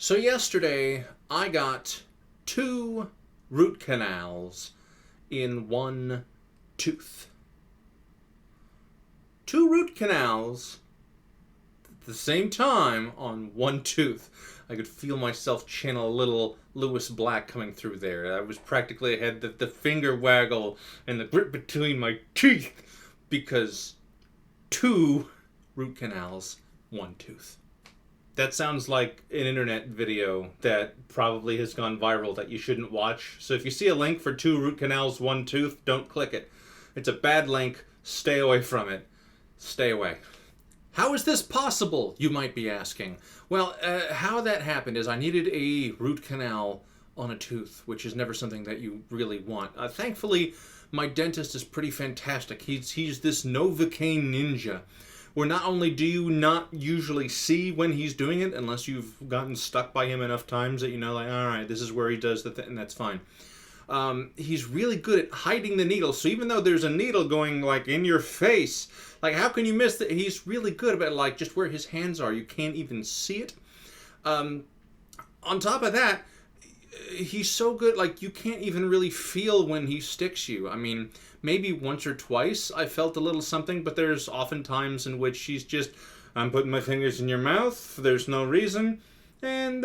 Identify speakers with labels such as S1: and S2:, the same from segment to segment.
S1: So yesterday, I got 2 root canals in one tooth. 2 root canals at the same time on one tooth. I could feel myself channel a little Lewis Black coming through there. I was practically, I had the finger waggle and the grip between my teeth because 2 root canals, one tooth. That sounds like an internet video that probably has gone viral that you shouldn't watch. So if you see a link for 2 root canals, one tooth, don't click it. It's a bad link. Stay away from it. Stay away. How is this possible, you might be asking? Well, how that happened is I needed a root canal on a tooth, which is never something that you really want. Thankfully, my dentist is pretty fantastic. He's this Novocaine ninja, where not only do you not usually see when he's doing it, unless you've gotten stuck by him enough times that you know, like, all right, this is where he does the thing, and that's fine. He's really good at hiding the needle. So even though there's a needle going like in your face, like how can you miss it? He's really good about like just where his hands are. You can't even see it. On top of that, he's so good, like you can't even really feel when he sticks you. I mean, maybe once or twice I felt a little something, but there's often times in which he's just, I'm putting my fingers in your mouth, there's no reason, and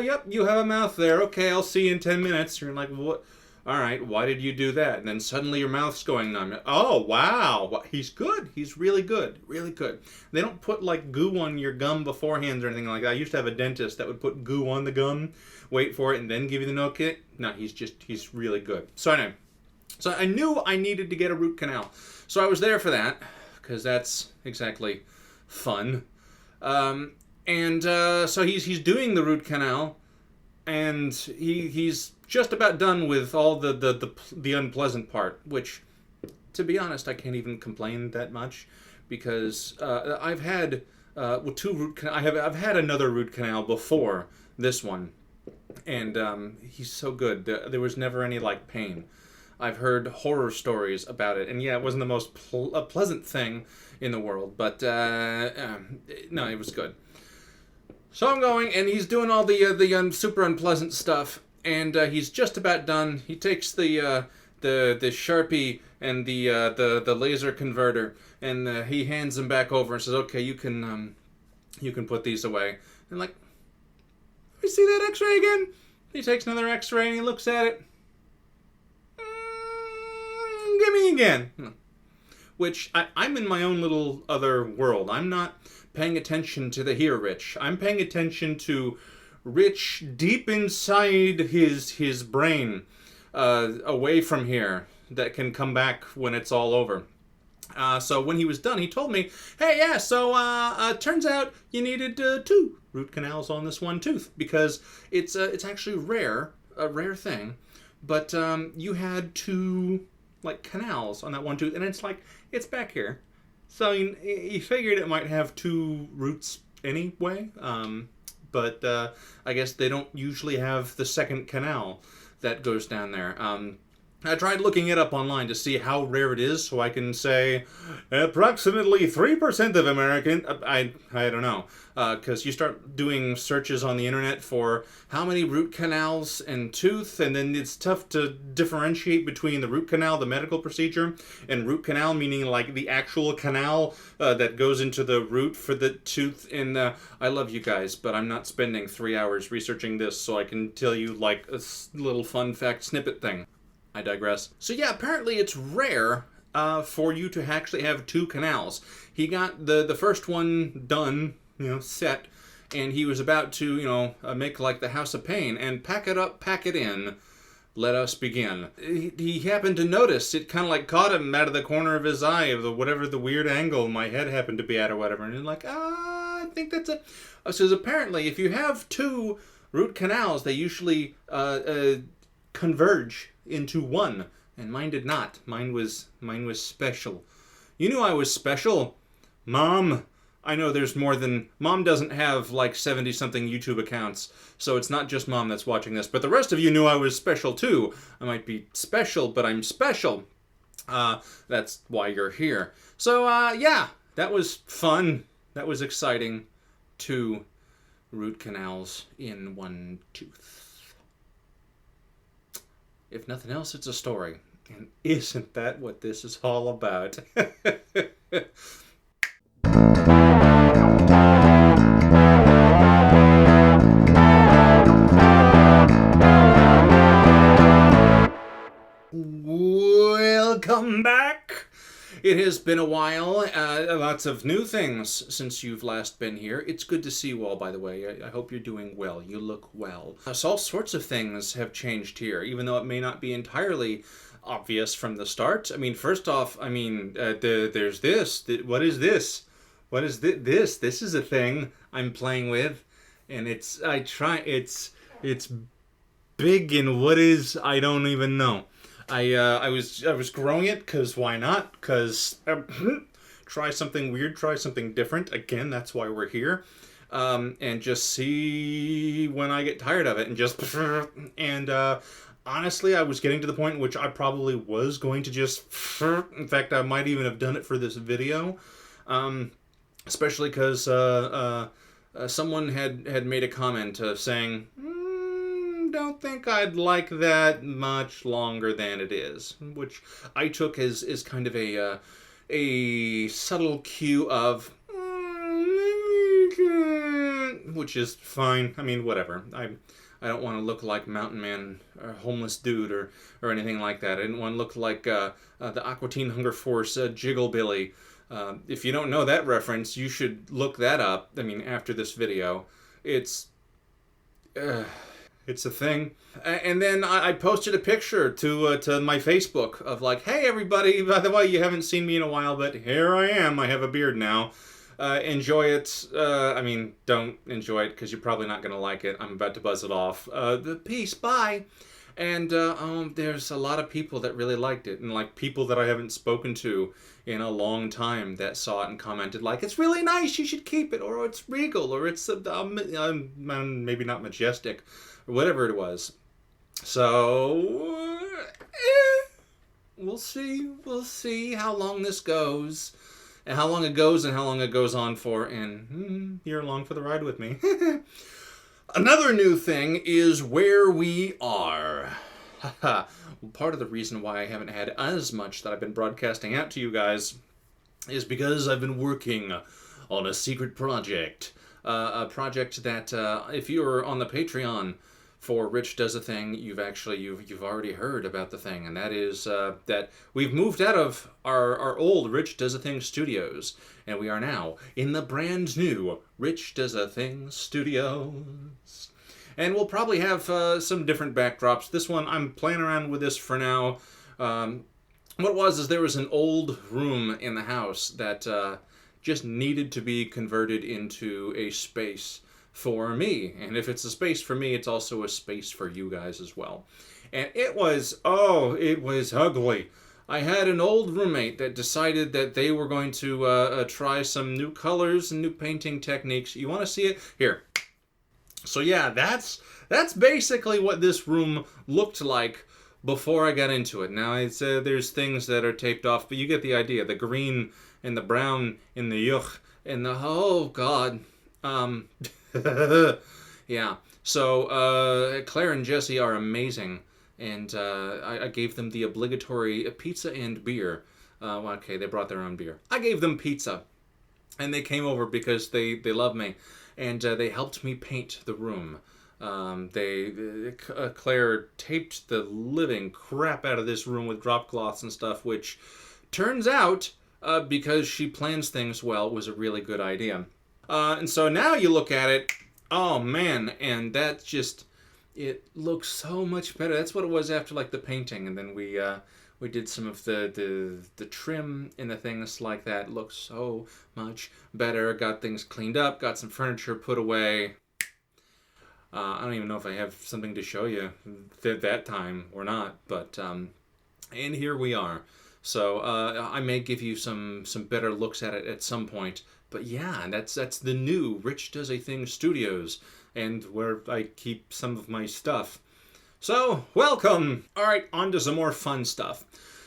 S1: yep, you have a mouth there, okay, I'll see you in 10 minutes. You're like, what? Alright, why did you do that? And then suddenly your mouth's going numb. Oh, wow, he's good. He's really good. Really good. They don't put, like, goo on your gum beforehand or anything like that. I used to have a dentist that would put goo on the gum, wait for it, and then give you the no kit. No, he's really good. So anyway, so I knew I needed to get a root canal. So I was there for that, because that's exactly fun. So he's doing the root canal, and he's just about done with all the unpleasant part, which, to be honest, I can't even complain that much, because I've had I've had another root canal before this one, and he's so good. There was never any like pain. I've heard horror stories about it, and yeah, it wasn't the most pleasant thing in the world, but no, it was good. So I'm going, and he's doing all the super unpleasant stuff, and he's just about done. He takes the Sharpie and the laser converter, and he hands them back over and says, "Okay, you can put these away." And like, let me see that X-ray again. He takes another X-ray and he looks at it. Give me again. Which I'm in my own little other world. I'm not paying attention to the here Rich. I'm paying attention to Rich deep inside his brain, away from here, that can come back when it's all over. So when he was done, he told me, "Hey, yeah, so turns out you needed 2 root canals on this one tooth, because it's actually a rare thing, but you had 2 like canals on that one tooth, and it's back here." So he figured it might have 2 roots anyway, but I guess they don't usually have the second canal that goes down there. I tried looking it up online to see how rare it is, so I can say approximately 3% of American. I don't know, because you start doing searches on the internet for how many root canals and tooth, and then it's tough to differentiate between the root canal, the medical procedure, and root canal, meaning like the actual canal that goes into the root for the tooth. And I love you guys, but I'm not spending 3 hours researching this, so I can tell you like a little fun fact snippet thing. I digress. So yeah, apparently it's rare for you to actually have 2 canals. He got the first one done, set, and he was about to, make like the House of Pain and pack it up, pack it in. Let us begin. He happened to notice, it kind of like caught him out of the corner of his eye, of whatever the weird angle my head happened to be at or whatever, and he's like, I think that's it. So apparently if you have 2 root canals, they usually converge into one, and mine did not. Mine was special. You knew I was special, Mom. I know there's more than Mom doesn't have like 70 something YouTube accounts, so it's not just Mom that's watching this, but the rest of you knew I was special too. I might be special, but I'm special. That's why you're here. So yeah, that was fun. That was exciting. 2 root canals in one tooth. If nothing else, it's a story. And isn't that what this is all about? Welcome back. It has been a while. Lots of new things since you've last been here. It's good to see you all, by the way. I hope you're doing well. You look well. So all sorts of things have changed here, even though it may not be entirely obvious from the start. I mean, first off, there's this. What is this? What is this? This is a thing I'm playing with, and it's big, and what is, I don't even know. I was growing it because why not? Because try something weird, try something different. Again, that's why we're here, and just see when I get tired of it, and just honestly, I was getting to the point in which I probably was going to just. In fact, I might even have done it for this video, especially because someone had made a comment saying. Don't think I'd like that much longer than it is, which I took as kind of a subtle cue of which is fine. I mean, whatever. I don't want to look like Mountain Man or Homeless Dude or anything like that. I didn't want to look like the Aqua Teen Hunger Force Jiggle Billy. If you don't know that reference, you should look that up. I mean, after this video, it's a thing. And then I posted a picture to my Facebook of like, hey everybody, by the way, you haven't seen me in a while, but here I am. I have a beard now. Enjoy it. Don't enjoy it because you're probably not going to like it. I'm about to buzz it off. Peace, bye. And there's a lot of people that really liked it, and like people that I haven't spoken to in a long time that saw it and commented like, it's really nice, you should keep it, or it's regal, or it's maybe not majestic, or whatever it was. So we'll see how long this goes, and how long it goes, and how long it goes on for, and you're along for the ride with me. Another new thing is where we are. Part of the reason why I haven't had as much that I've been broadcasting out to you guys is because I've been working on a secret project. A project that, if you're on the Patreon for Rich Does a Thing, you've already heard about the thing, and that is that we've moved out of our old Rich Does a Thing studios, and we are now in the brand new Rich Does a Thing studios. And we'll probably have some different backdrops. This one, I'm playing around with this for now. What it was is there was an old room in the house that just needed to be converted into a space for me. And if it's a space for me, it's also a space for you guys as well. And it was ugly. I had an old roommate that decided that they were going to try some new colors and new painting techniques. You want to see it? Here. So yeah, that's basically what this room looked like before I got into it. Now, there's things that are taped off, but you get the idea. The green and the brown and the yuck and the, oh God. Yeah. So Claire and Jessie are amazing, and I gave them the obligatory pizza and beer. Okay, they brought their own beer. I gave them pizza, and they came over because they love me, and they helped me paint the room. Claire taped the living crap out of this room with drop cloths and stuff, which turns out, because she plans things well, was a really good idea. And so now you look at it, oh man, and that just, it looks so much better. That's what it was after like the painting, and then we did some of the trim and the things like that. It looks so much better. Got things cleaned up, got some furniture put away. I don't even know if I have something to show you at that time or not, but and here we are. So I may give you some better looks at it at some point. But yeah, that's the new Rich Does a Thing Studios, and where I keep some of my stuff. So, welcome! Alright, on to some more fun stuff.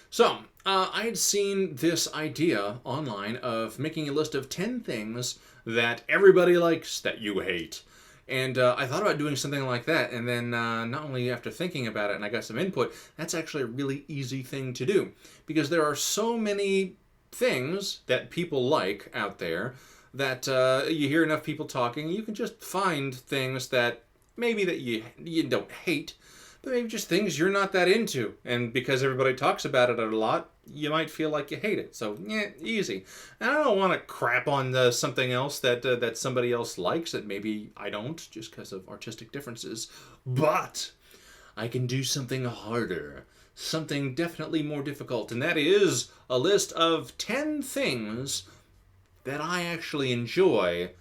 S1: So, I had seen this idea online of making a list of 10 things that everybody likes that you hate. And I thought about doing something like that, and then not only after thinking about it and I got some input, that's actually a really easy thing to do. Because there are so many things that people like out there that you hear enough people talking, you can just find things that maybe that you don't hate, but maybe just things you're not that into. And because everybody talks about it a lot, you might feel like you hate it. So, yeah, easy. And I don't want to crap on something else that somebody else likes that maybe I don't, just because of artistic differences. But I can do something harder. Something definitely more difficult. And that is a list of 10 things that I actually enjoy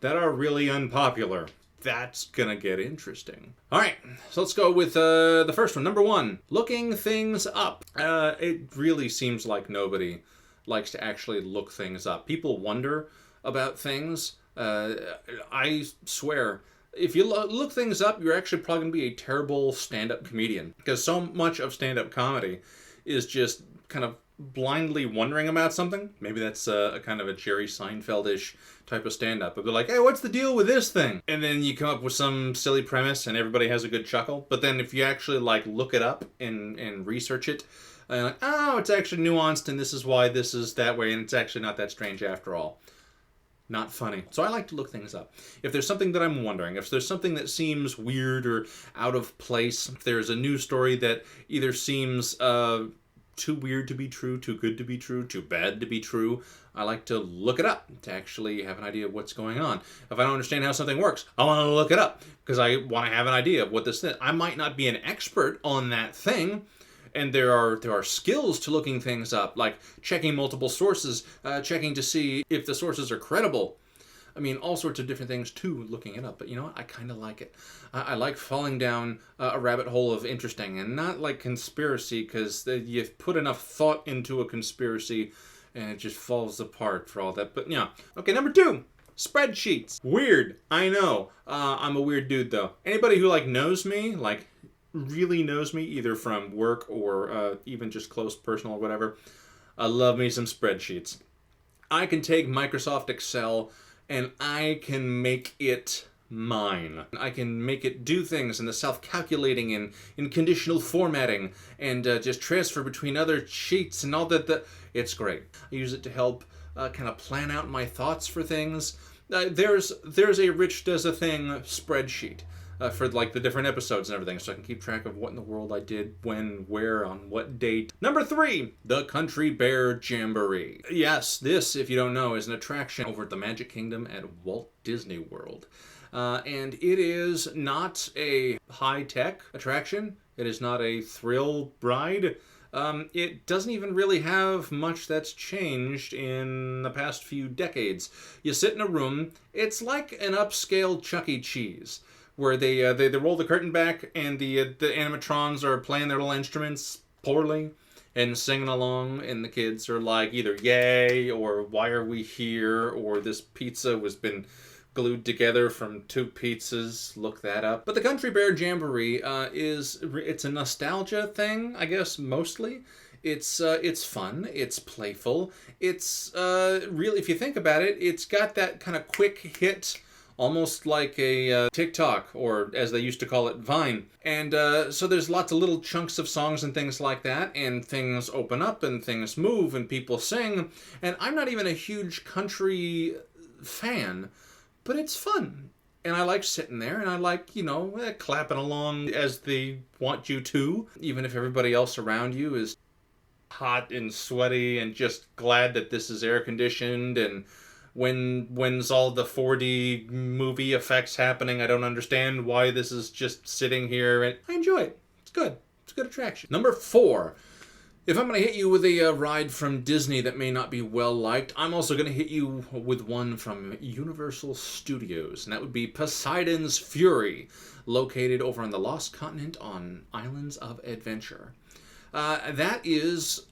S1: that are really unpopular. That's gonna get interesting. Alright, so let's go with the first one. Number 1, looking things up. It really seems like nobody likes to actually look things up. People wonder about things. I swear, if you look things up, you're actually probably going to be a terrible stand-up comedian. Because so much of stand-up comedy is just kind of blindly wondering about something. Maybe that's a kind of a Jerry Seinfeld-ish type of stand-up. But they're like, hey, what's the deal with this thing? And then you come up with some silly premise and everybody has a good chuckle. But then if you actually like look it up and research it, like, oh, it's actually nuanced and this is why this is that way and it's actually not that strange after all. Not funny. So I like to look things up. If there's something that I'm wondering, if there's something that seems weird or out of place, if there's a news story that either seems too weird to be true, too good to be true, too bad to be true, I like to look it up to actually have an idea of what's going on. If I don't understand how something works, I want to look it up because I want to have an idea of what this is. I might not be an expert on that thing, and there are skills to looking things up, like checking multiple sources, checking to see if the sources are credible. I mean, all sorts of different things too, looking it up. But you know what? I kind of like it. I like falling down a rabbit hole of interesting, and not like conspiracy, because you've put enough thought into a conspiracy, and it just falls apart for all that. But yeah. Okay, number 2. Spreadsheets. Weird. I know. I'm a weird dude, though. Anybody who knows me, really knows me, either from work or even just close personal or whatever, I love me some spreadsheets. I can take Microsoft Excel and I can make it mine. I can make it do things in the self-calculating and in conditional formatting and just transfer between other sheets and all that. It's great. I use it to help kind of plan out my thoughts for things. There's a Rich Does a Thing spreadsheet for the different episodes and everything, so I can keep track of what in the world I did, when, where, on what date. Number 3, the Country Bear Jamboree. Yes, this, if you don't know, is an attraction over at the Magic Kingdom at Walt Disney World. And it is not a high-tech attraction. It is not a thrill ride. It doesn't even really have much that's changed in the past few decades. You sit in a room, it's like an upscale Chuck E. Cheese, where they roll the curtain back and the animatrons are playing their little instruments poorly and singing along, and the kids are like either yay or why are we here, or this pizza was been glued together from 2 pizzas. Look that up. But the Country Bear Jamboree it's a nostalgia thing, I guess, mostly. It's fun, it's playful, it's really, if you think about it, it's got that kind of quick hit, almost like a TikTok, or as they used to call it, Vine. And so there's lots of little chunks of songs and things like that, and things open up and things move and people sing. And I'm not even a huge country fan, but it's fun. And I like sitting there, and I like, clapping along as they want you to, even if everybody else around you is hot and sweaty and just glad that this is air conditioned, and when's all the 4D movie effects happening. I don't understand why this is just sitting here, and I enjoy it. It's good. It's a good attraction. Number 4. If I'm going to hit you with a ride from Disney that may not be well liked, I'm also going to hit you with one from Universal Studios, and that would be Poseidon's Fury, located over on the Lost Continent on Islands of Adventure. That is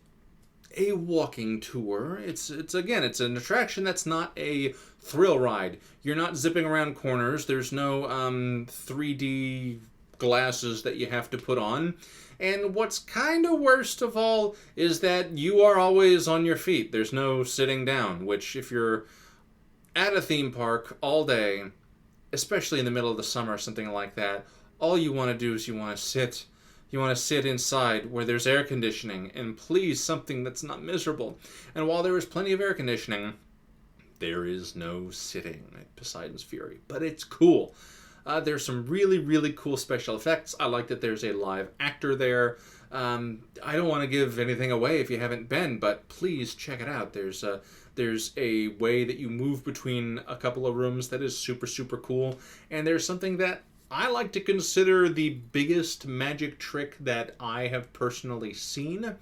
S1: a walking tour. It's an attraction that's not a thrill ride. You're not zipping around corners. There's no 3D glasses that you have to put on. And what's kind of worst of all is that you are always on your feet. There's no sitting down, which if you're at a theme park all day, especially in the middle of the summer, something like that, all you want to do is you want to sit. You want to sit inside where there's air conditioning, and please, something that's not miserable. And while there is plenty of air conditioning, there is no sitting at Poseidon's Fury. But it's cool. There's some really, really cool special effects. I like that there's a live actor there. I don't want to give anything away if you haven't been, but please check it out. There's a way that you move between a couple of rooms that is super, super cool. And there's something that I like to consider the biggest magic trick that I have personally seen,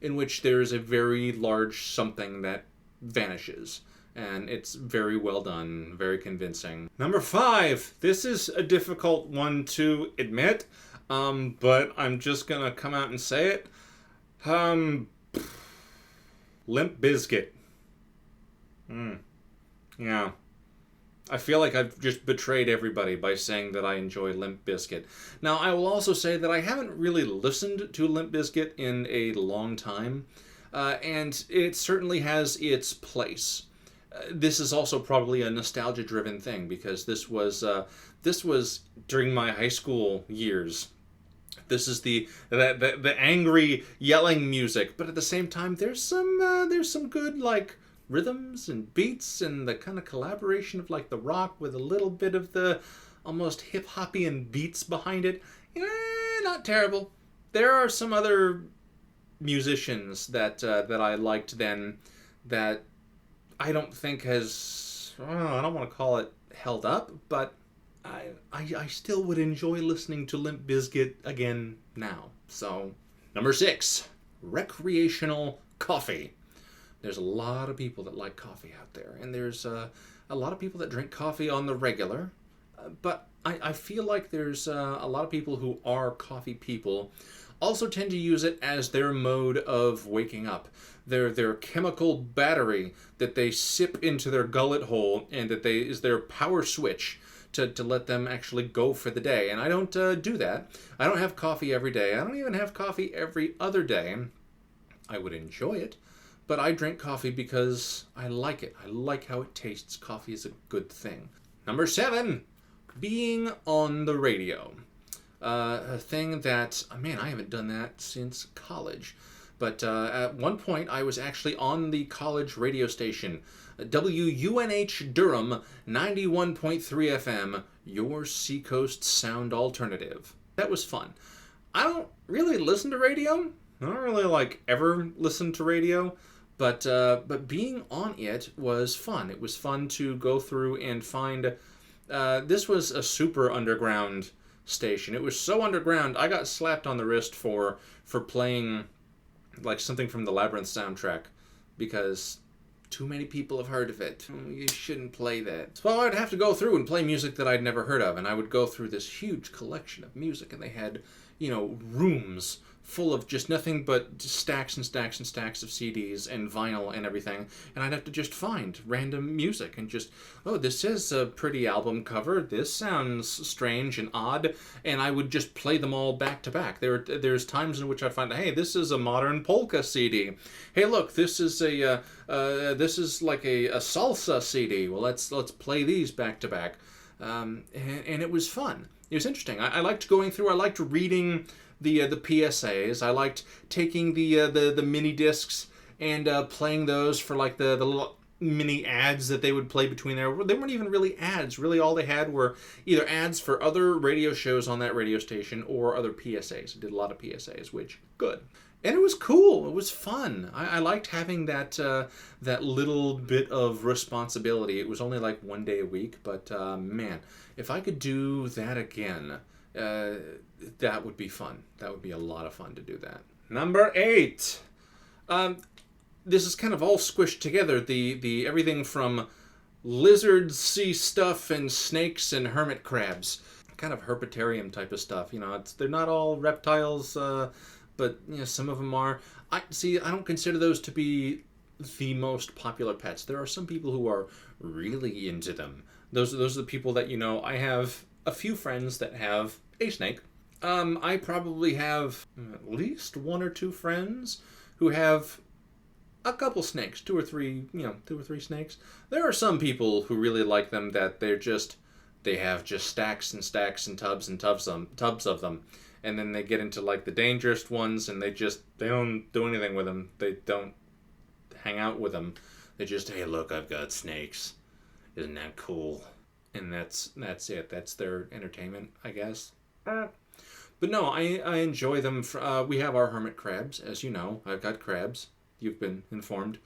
S1: in which there is a very large something that vanishes. And it's very well done, very convincing. Number 5. This is a difficult one to admit, but I'm just gonna come out and say it. Limp Bizkit. Yeah. I feel like I've just betrayed everybody by saying that I enjoy Limp Bizkit. Now, I will also say that I haven't really listened to Limp Bizkit in a long time, and it certainly has its place. This is also probably a nostalgia-driven thing, because this was during my high school years. This is the angry yelling music, but at the same time, there's some good like rhythms and beats and the kind of collaboration of like the rock with a little bit of the almost hip-hoppy beats behind it. Not terrible. There are some other musicians that I liked then that I don't think has, I don't want to call it held up, but I still would enjoy listening to Limp Bizkit again now. So, number 6, recreational coffee. There's a lot of people that like coffee out there, and there's a lot of people that drink coffee on the regular, but I feel like there's a lot of people who are coffee people also tend to use it as their mode of waking up. Their chemical battery that they sip into their gullet hole, and that is their power switch to let them actually go for the day. And I don't do that. I don't have coffee every day. I don't even have coffee every other day. I would enjoy it, but I drink coffee because I like it. I like how it tastes. Coffee is a good thing. Number 7, being on the radio. A thing that, man, I haven't done that since college. But at one point, I was actually on the college radio station, WUNH Durham, 91.3 FM, your Seacoast sound alternative. That was fun. I don't really listen to radio. I don't really, ever listen to radio. But being on it was fun. It was fun to go through and find... this was a super underground station. It was so underground, I got slapped on the wrist for playing something from the Labyrinth soundtrack, because too many people have heard of it. You shouldn't play that. So I'd have to go through and play music that I'd never heard of, and I would go through this huge collection of music, and they had, rooms full of just nothing but stacks and stacks and stacks of CDs and vinyl and everything, and I'd have to just find random music and just, this is a pretty album cover, this sounds strange and odd, and I would just play them all back to back. There's times in which I'd find, hey, this is a modern polka CD. Hey, look, this is this is like a salsa CD. Well, let's play these back to back, and it was fun. It was interesting. I liked going through. I liked reading the PSAs. I liked taking the mini discs and playing those for the little mini ads that they would play between there. They weren't even really ads. Really, all they had were either ads for other radio shows on that radio station or other PSAs. I did a lot of PSAs, which good. And it was cool. It was fun. I liked having that little bit of responsibility. It was only 1 day a week, but man, if I could do that again, that would be fun. That would be a lot of fun to do that. Number 8. This is kind of all squished together. The everything from lizards, sea stuff, and snakes and hermit crabs. Kind of herpetarium type of stuff. They're not all reptiles, but some of them are. I don't consider those to be the most popular pets. There are some people who are really into them. Those are the people that, I have a few friends that have a snake. I probably have at least 1 or 2 friends who have a couple snakes, 2 or 3 snakes. There are some people who really like them, that they're just they have just stacks and stacks and tubs of them. And then they get into like the dangerous ones, and they don't do anything with them. They don't hang out with them. They just, hey, look, I've got snakes. Isn't that cool? And that's it. That's their entertainment, I guess. But no, I enjoy them. We have our hermit crabs, as you know. I've got crabs. You've been informed.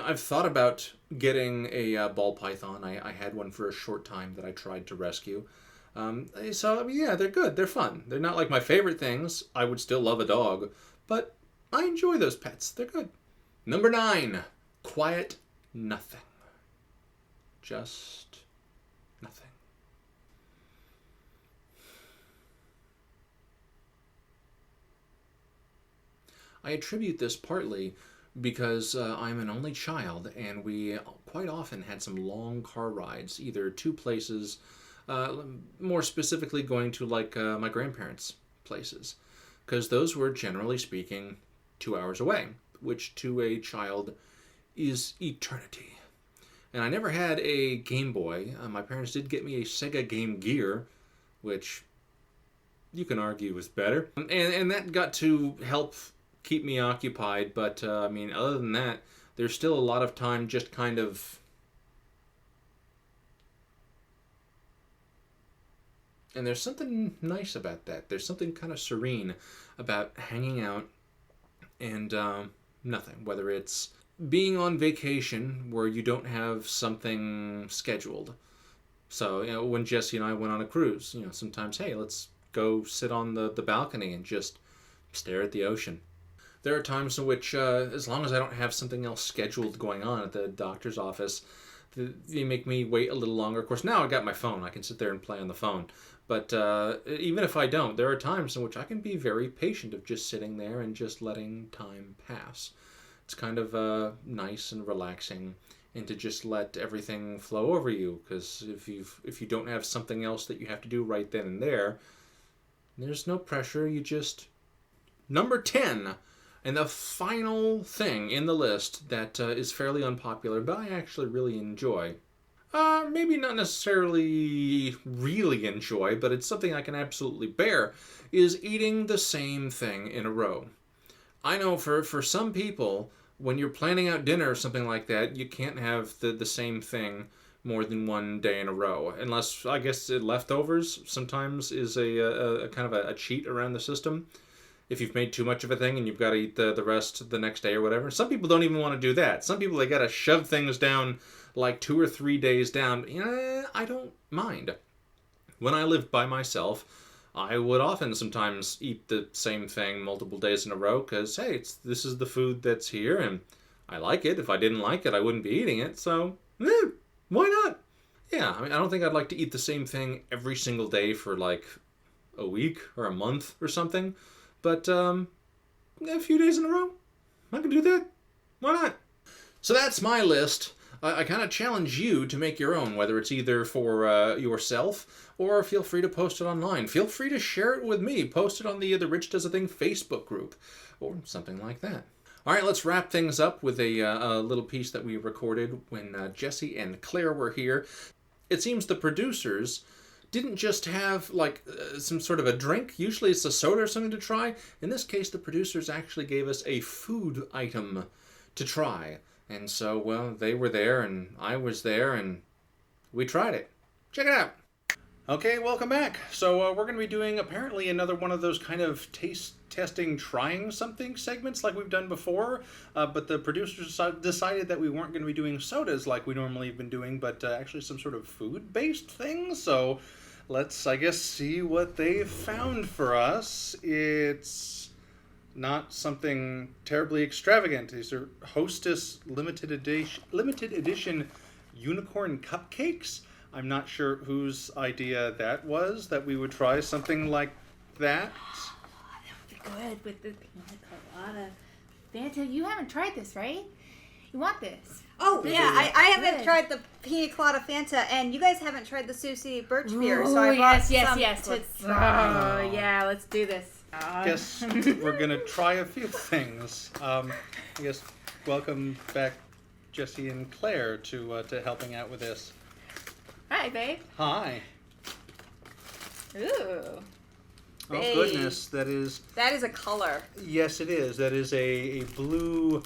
S1: I've thought about getting a ball python. I had one for a short time that I tried to rescue. So, I mean, yeah, they're good. They're fun. They're not like my favorite things. I would still love a dog. But I enjoy those pets. They're good. Number 9. Quiet nothing. Just nothing. I attribute this partly because I'm an only child, and we quite often had some long car rides, either to places, more specifically going to like my grandparents' places, because those were, generally speaking, 2 hours away, which to a child is eternity. And I never had a Game Boy. My parents did get me a Sega Game Gear, which you can argue was better, and that got to help keep me occupied, but I mean, other than that, there's still a lot of time just kind of... And there's something nice about that. There's something kind of serene about hanging out and nothing. Whether it's being on vacation where you don't have something scheduled. So, you know, when Jessie and I went on a cruise, you know, sometimes, hey, let's go sit on the balcony and just stare at the ocean. There are times in which, as long as I don't have something else scheduled going on at the doctor's office, they make me wait a little longer. Of course, now I got my phone. I can sit there and play on the phone. But even if I don't, there are times in which I can be very patient of just sitting there and just letting time pass. It's kind of nice and relaxing, and to just let everything flow over you. Because if you don't have something else that you have to do right then and there, there's no pressure. You just... Number 10. And the final thing in the list that is fairly unpopular, but I actually really enjoy. Maybe not necessarily really enjoy, but it's something I can absolutely bear, is eating the same thing in a row. I know for some people, when you're planning out dinner or something like that, you can't have the same thing more than one day in a row. Unless, I guess, leftovers sometimes is a kind of a cheat around the system. If you've made too much of a thing and you've got to eat the rest the next day or whatever. Some people don't even want to do that. Some people, they got to shove things down like 2 or 3 days down. I don't mind. When I lived by myself, I would often sometimes eat the same thing multiple days in a row because, hey, this is the food that's here and I like it. If I didn't like it, I wouldn't be eating it. So, why not? Yeah, I mean, I don't think I'd like to eat the same thing every single day for like a week or a month or something. But a few days in a row, I can do that. Why not? So that's my list. I kind of challenge you to make your own, whether it's either for yourself or feel free to post it online. Feel free to share it with me. Post it on the Rich Does a Thing Facebook group or something like that. All right, let's wrap things up with a little piece that we recorded when Jessie and Claire were here. It seems the producers didn't just have like some sort of a drink. Usually it's a soda or something to try. In this case, the producers actually gave us a food item to try. And so, well, they were there and I was there and we tried it. Check it out. Okay, welcome back. So we're going to be doing apparently another one of those kind of taste testing, trying something segments like we've done before. But the producers decided that we weren't going to be doing sodas like we normally have been doing, but actually some sort of food-based thing. So let's, I guess, see what they've found for us. It's not something terribly extravagant. These are Hostess limited edition unicorn cupcakes. I'm not sure whose idea that was, that we would try something like that.
S2: Oh, that would be good with the pina colada. Fanta, you haven't tried this, right? You want this?
S3: Oh, yeah, I haven't tried the pina colada Fanta, and you guys haven't tried the Susie Birch beer, so I brought some to try.
S2: Oh, yeah, let's do this.
S1: Guess we're going to try a few things. I guess welcome back Jessie and Claire to helping out with this.
S2: Hi, babe.
S1: Hi.
S2: Ooh.
S1: Oh, goodness. That is
S3: a color.
S1: Yes, it is. That is a blue...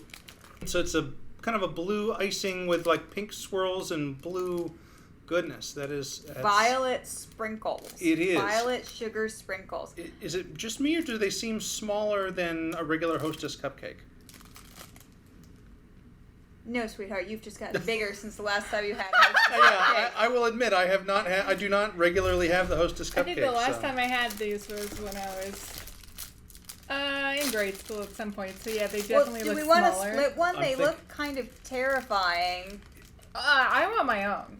S1: So it's a kind of a blue icing with like pink swirls and blue... Goodness, that's...
S3: Violet sprinkles.
S1: It is.
S3: Violet sugar sprinkles.
S1: Is it just me, or do they seem smaller than a regular Hostess cupcake?
S3: No, sweetheart, you've just gotten bigger since the last time you had Hostess
S1: Yeah, I will admit, I have not. I do not regularly have the Hostess cupcake.
S2: I think the last time I had these was when I was in grade school at some point. So yeah, they definitely look smaller.
S3: Do we want to split one? They look kind of terrifying.
S2: I want my own.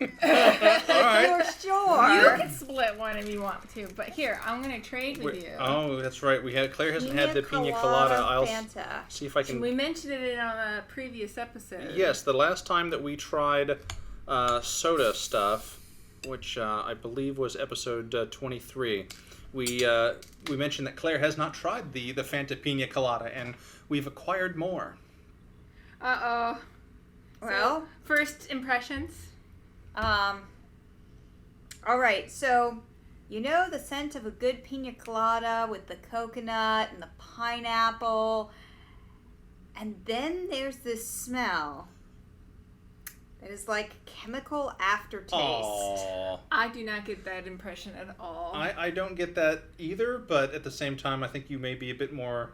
S1: All right.
S3: You're sure.
S2: You can split one if you want to, but here, I'm going to trade with you.
S1: Oh, that's right. Claire hasn't had the pina colada. I'll
S3: Fanta.
S1: see if I can...
S2: We mentioned it on a previous episode.
S1: Yes, the last time that we tried soda stuff, which I believe was episode 23, we mentioned that Claire has not tried the Fanta pina colada, and we've acquired more.
S2: Uh-oh.
S3: Well,
S2: so, first impressions.
S3: All right, so you know the scent of a good pina colada with the coconut and the pineapple, and then there's this smell that is like chemical aftertaste.
S1: Aww.
S2: I do not get that impression at all.
S1: I don't get that either, but at the same time, I think you may be a bit more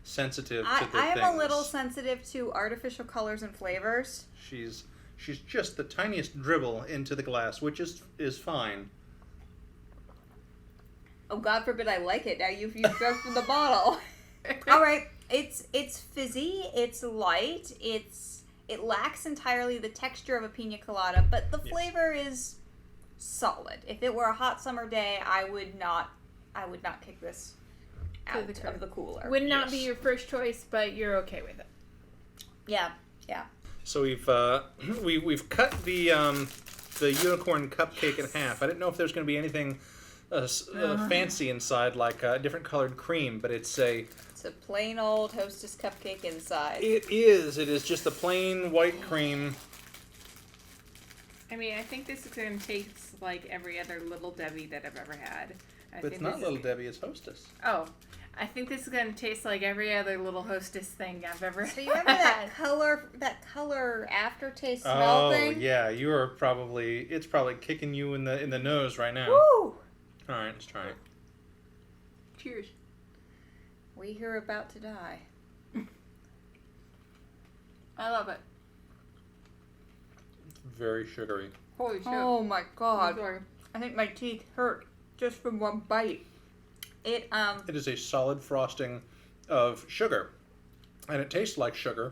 S1: sensitive to the things.
S3: I am a little sensitive to artificial colors and flavors.
S1: She's just the tiniest dribble into the glass, which is fine.
S3: Oh, God forbid I like it. Now you've drunk from the bottle. All right, it's fizzy, it's light, it lacks entirely the texture of a pina colada, but the flavor is solid. If it were a hot summer day, I would not kick this out of the cooler.
S2: Would not be your first choice, but you're okay with it.
S3: Yeah.
S1: So we've cut the unicorn cupcake in half. I didn't know if there's going to be anything fancy inside, like a different colored cream, but it's a
S3: plain old Hostess cupcake inside.
S1: It is just a plain white cream.
S2: I mean, I think this is going to taste like every other Little Debbie that I've ever had.
S1: But it's not Little Debbie, it's Hostess.
S2: Oh. I think this is going to taste like every other little Hostess thing I've ever had.
S3: So you remember that color aftertaste smell thing?
S1: Oh, yeah. It's probably kicking you in the nose right now.
S3: Woo!
S1: All right, let's try it.
S2: Cheers.
S3: We here about to die.
S2: I love it.
S1: It's very sugary.
S2: Holy shit.
S3: Oh my God.
S2: I'm sorry.
S3: I think my teeth hurt just from one bite. It
S1: is a solid frosting of sugar, and it tastes like sugar.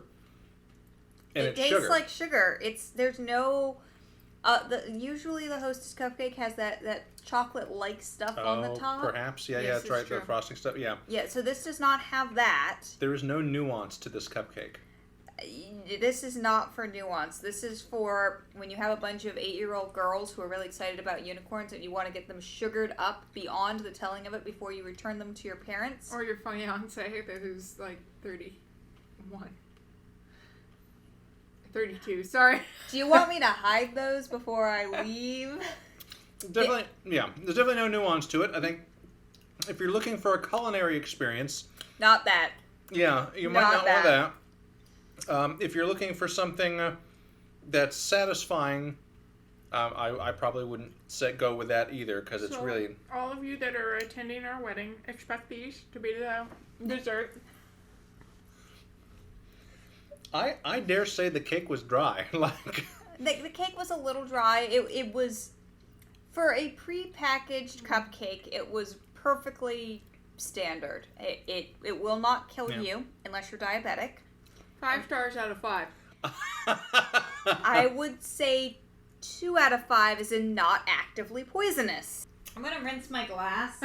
S1: And
S3: it tastes like sugar. There's no usually the Hostess cupcake has that chocolate-like stuff on the top.
S1: Perhaps, yeah, that's right.
S2: True.
S1: The frosting stuff, yeah.
S3: Yeah, so this does not have that.
S1: There is no nuance to this cupcake.
S3: This is not for nuance. This is for when you have a bunch of 8-year-old girls who are really excited about unicorns and you want to get them sugared up beyond the telling of it before you return them to your parents.
S2: Or your fiance who's like 31. 32, sorry.
S3: Do you want me to hide those before I leave?
S1: Definitely, yeah. There's definitely no nuance to it. I think if you're looking for a culinary experience...
S3: Not that.
S1: Yeah, you might not want that. If you're looking for something that's satisfying, I probably wouldn't go with that either, because it's really...
S2: all of you that are attending our wedding, expect these to be the dessert.
S1: I dare say the cake was dry.
S3: The cake was a little dry. It was, for a pre-packaged cupcake, it was perfectly standard. It will not kill you unless you're diabetic.
S2: 5 stars out of 5.
S3: I would say 2 out of 5 is in not actively poisonous. I'm going to rinse my glass.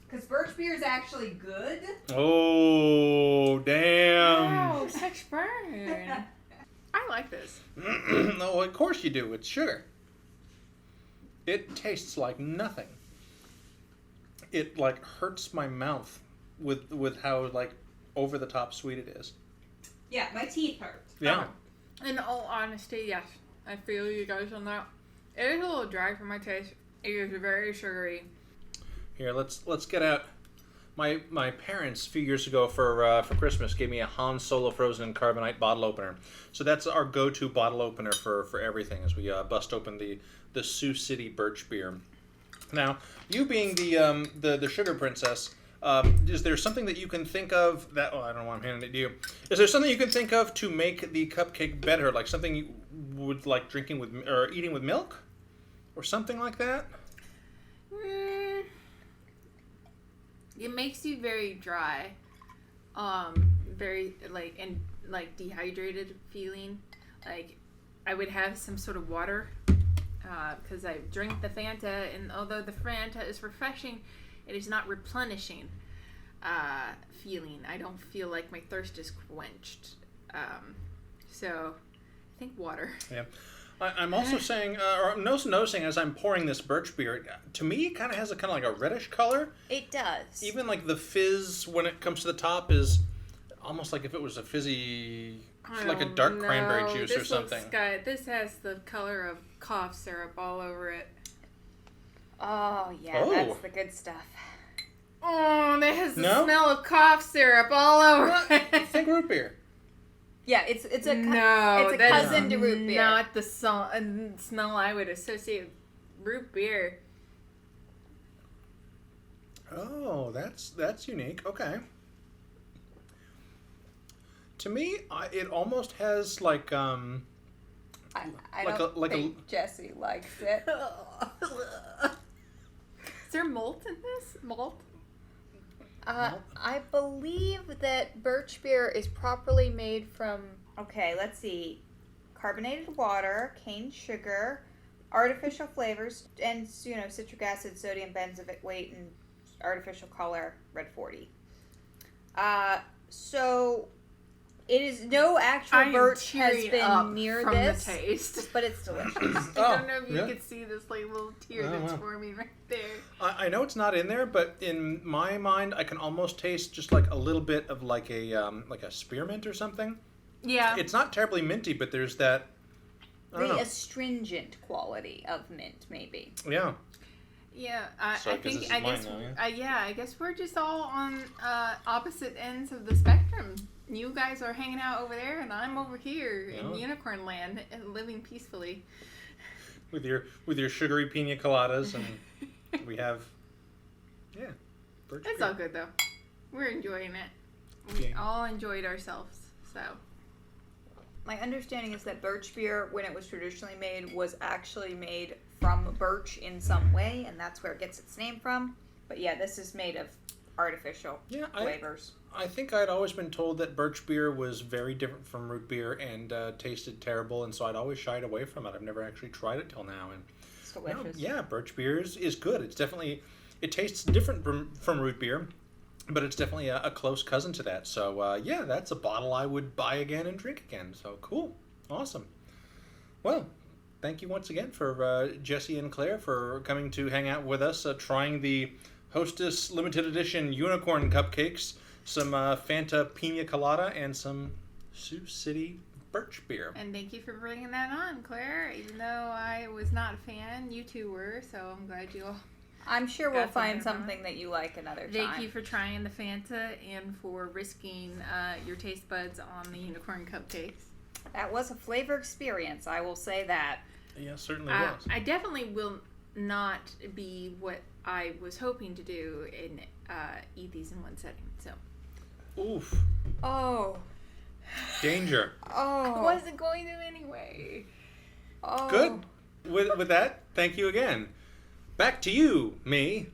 S3: Because birch beer is actually good.
S1: Oh, damn.
S2: Wow, such burn. I like this.
S1: No, of course you do. It's sugar. It tastes like nothing. It, hurts my mouth with how, over the top sweet it is.
S3: Yeah, my teeth hurt.
S1: Yeah.
S2: In all honesty, yes. I feel you guys on that. It is a little dry for my taste. It is very sugary.
S1: Here, let's get out. My parents a few years ago for Christmas gave me a Han Solo frozen in carbonite bottle opener. So that's our go-to bottle opener for everything as we bust open the Sioux City Birch beer. Now, you being the sugar princess, is there something that you can think of that? Oh, I don't know why I'm handing it to you. Is there something you can think of to make the cupcake better, like something you would like drinking with or eating with milk, or something like that?
S2: It makes you very dry, very like dehydrated feeling. Like I would have some sort of water, because I drink the Fanta, and although the Fanta is refreshing, it is not replenishing feeling. I don't feel like my thirst is quenched. So I think water.
S1: Yeah. I'm also saying, or I'm also noticing as I'm pouring this birch beer, to me it kind of has a kind of like a reddish color.
S3: It does.
S1: Even like the fizz when it comes to the top is almost like if it was a fizzy, like a dark cranberry juice or something.
S2: This has the color of cough syrup all over it.
S3: Oh, yeah, that's the good stuff.
S2: Oh, that has the smell of cough syrup all over it.
S1: Think root beer.
S3: Yeah, it's a cousin to root beer.
S2: Not the smell I would associate with root beer.
S1: Oh, that's unique. Okay. To me, it almost has like
S3: I don't think Jessie likes it.
S2: Is there malt in this? Malt?
S3: I believe that birch beer is properly made from, let's see, carbonated water, cane sugar, artificial flavors, and, citric acid, sodium benzoate, and artificial color, red 40. So it is no actual birch has been near this,
S2: the taste.
S3: But it's delicious.
S2: I don't know if you could see this little tear that's forming right there.
S1: I know it's not in there, but in my mind, I can almost taste just like a little bit of like a spearmint or something.
S2: Yeah,
S1: it's not terribly minty, but there's that
S3: astringent quality of mint, maybe.
S1: Yeah.
S2: Yeah, I guess we're just all on opposite ends of the spectrum. You guys are hanging out over there, and I'm over here in Unicorn Land, living peacefully.
S1: With your sugary pina coladas, and we have, birch
S2: It's
S1: beer.
S2: all good though. We're enjoying it. We all enjoyed ourselves. So.
S3: My understanding is that birch beer, when it was traditionally made, was actually made from birch in some way, and that's where it gets its name from. But yeah, this is made of artificial flavors.
S1: I think I'd always been told that birch beer was very different from root beer and tasted terrible, and so I'd always shied away from it. I've never actually tried it till now. And
S3: it's delicious.
S1: Birch beer is good. It tastes different from root beer, but it's definitely a close cousin to that. So, that's a bottle I would buy again and drink again. So, cool. Awesome. Well, thank you once again for Jessie and Claire for coming to hang out with us, trying the Hostess Limited Edition Unicorn Cupcakes, some Fanta Pina Colada, and some Sioux City Birch Beer.
S2: And thank you for bringing that on, Claire. Even though I was not a fan, you two were, so I'm glad you all...
S3: I'm sure we'll find something that you like another time.
S2: Thank you for trying the Fanta and for risking your taste buds on the Unicorn Cupcakes.
S3: That was a flavor experience, I will say that.
S1: Yeah, certainly was.
S2: I definitely will not be what I was hoping to do and eat these in one setting, so...
S1: Oof.
S3: Oh.
S1: Danger.
S3: Oh.
S2: I wasn't going to anyway.
S3: Oh.
S1: Good. With that, thank you again. Back to you, me.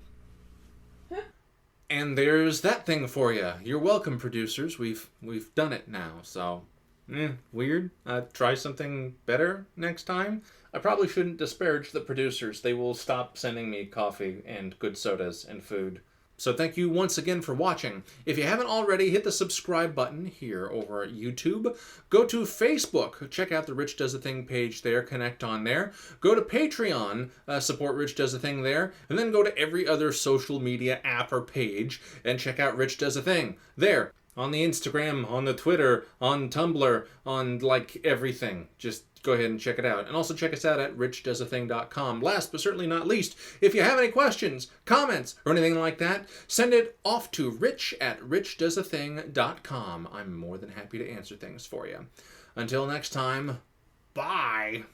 S1: And there's that thing for you. You're welcome, producers. We've done it now, so... weird. Try something better next time. I probably shouldn't disparage the producers. They will stop sending me coffee and good sodas and food. So thank you once again for watching. If you haven't already, hit the subscribe button here over at YouTube. Go to Facebook. Check out the Rich Does a Thing page there. Connect on there. Go to Patreon. Support Rich Does a Thing there. And then go to every other social media app or page and check out Rich Does a Thing there. on the Instagram, on the Twitter, on Tumblr, on like everything. Just go ahead and check it out. And also check us out at richdoesathing.com. Last but certainly not least, if you have any questions, comments, or anything like that, send it off to rich@richdoesathing.com. I'm more than happy to answer things for you. Until next time, bye.